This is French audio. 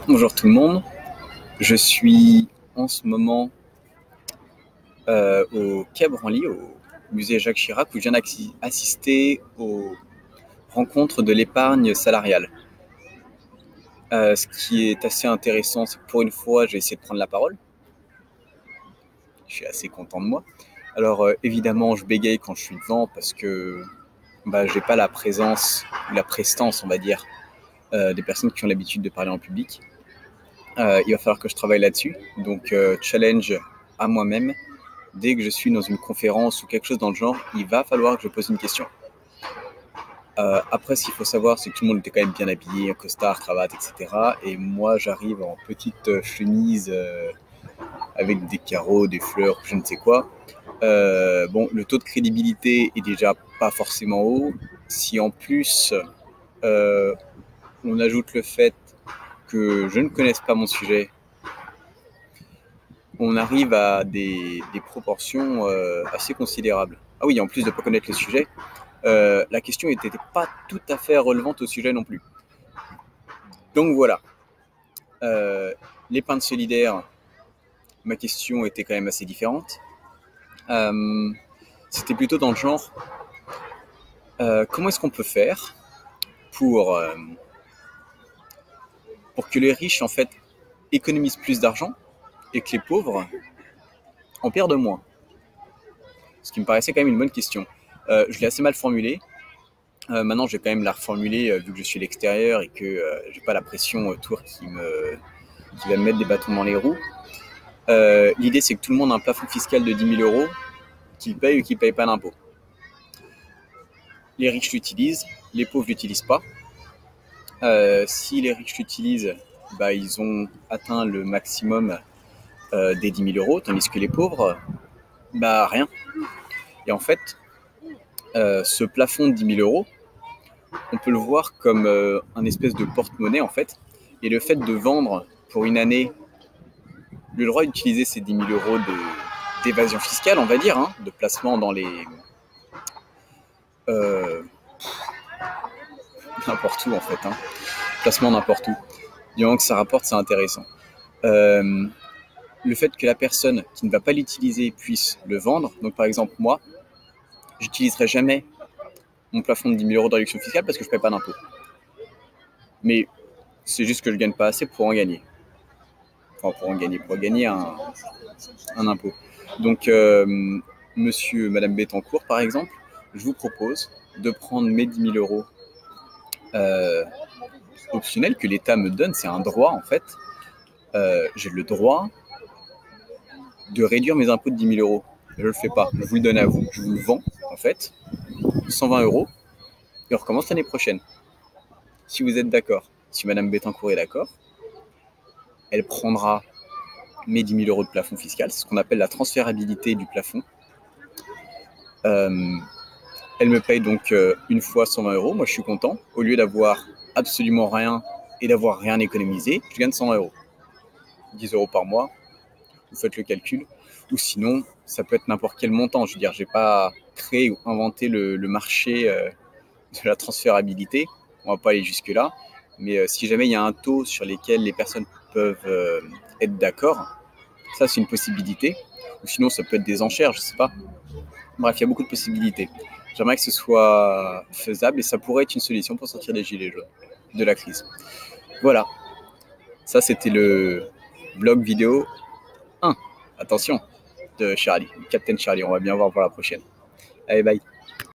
Bonjour tout le monde, je suis en ce moment au Quai Branly, au musée Jacques Chirac, où je viens d'assister aux rencontres de l'épargne salariale. Ce qui est assez intéressant, c'est que pour une fois, j'ai essayé de prendre la parole. Je suis assez content de moi. Alors évidemment, je bégaye quand je suis devant parce que j'ai pas la présence ou la prestance, on va dire, des personnes qui ont l'habitude de parler en public. Il va falloir que je travaille là-dessus, donc challenge à moi-même. Dès que je suis dans une conférence ou quelque chose dans le genre, il va falloir que je pose une question. Après, ce qu'il faut savoir, c'est que tout le monde était quand même bien habillé, costard, cravate, etc. Et moi, j'arrive en petite chemise avec des carreaux, des fleurs, je ne sais quoi. Le taux de crédibilité est déjà pas forcément haut. Si en plus, on ajoute le fait que je ne connaisse pas mon sujet, on arrive à des proportions assez considérables. Ah oui, en plus de ne pas connaître le sujet, la question n'était pas tout à fait relevante au sujet non plus. Donc voilà. L'épargne solidaire, ma question était quand même assez différente. C'était plutôt dans le genre, comment est-ce qu'on peut faire pour que les riches en fait économisent plus d'argent et que les pauvres en perdent moins? Ce qui me paraissait quand même une bonne question. Je l'ai assez mal formulée. Maintenant, je vais quand même la reformuler vu que je suis à l'extérieur et que j'ai pas la pression autour qui va me mettre des bâtons dans les roues. L'idée, c'est que tout le monde a un plafond fiscal de 10 000 euros, qu'il paye ou qu'il ne paye pas d'impôt. Les riches l'utilisent, les pauvres l'utilisent pas. Si les riches l'utilisent, ils ont atteint le maximum des 10 000 euros, tandis que les pauvres, rien. Et en fait, ce plafond de 10 000 euros, on peut le voir comme un espèce de porte-monnaie en fait. Et le fait de vendre pour une année le droit d'utiliser ces 10 000 euros d'évasion fiscale, on va dire, hein, de placement dans les... n'importe où en fait, hein. Placement n'importe où. Du moment que ça rapporte, c'est intéressant. Le fait que la personne qui ne va pas l'utiliser puisse le vendre, donc par exemple moi, j'utiliserai jamais mon plafond de 10 000 euros de réduction fiscale parce que je ne paie pas d'impôt. Mais c'est juste que je ne gagne pas assez pour en gagner. Enfin, pour gagner un impôt. Donc, monsieur, madame Bettencourt, par exemple, je vous propose de prendre mes 10 000 euros optionnels que l'État me donne. C'est un droit, en fait. J'ai le droit de réduire mes impôts de 10 000 euros. Je ne le fais pas. Je vous le donne à vous. Je vous le vends, en fait, 120 euros, et on recommence l'année prochaine. Si vous êtes d'accord, si madame Bettencourt est d'accord, elle prendra mes 10 000 euros de plafond fiscal. C'est ce qu'on appelle la transférabilité du plafond. Elle me paye donc une fois 120 euros. Moi, je suis content. Au lieu d'avoir absolument rien et d'avoir rien économisé, je gagne 120 euros. 10 euros par mois, vous faites le calcul. Ou sinon, ça peut être n'importe quel montant. Je veux dire, je n'ai pas créé ou inventé le marché de la transférabilité. On ne va pas aller jusque-là. Mais si jamais il y a un taux sur lequel les personnes peuvent être d'accord, ça, c'est une possibilité. Ou sinon, ça peut être des enchères, je ne sais pas. Bref, il y a beaucoup de possibilités. J'aimerais que ce soit faisable et ça pourrait être une solution pour sortir des gilets jaunes, de la crise. Voilà, ça c'était le blog vidéo 1, attention, de Charlie, Captain Charlie. On va bien voir pour la prochaine. Allez, bye.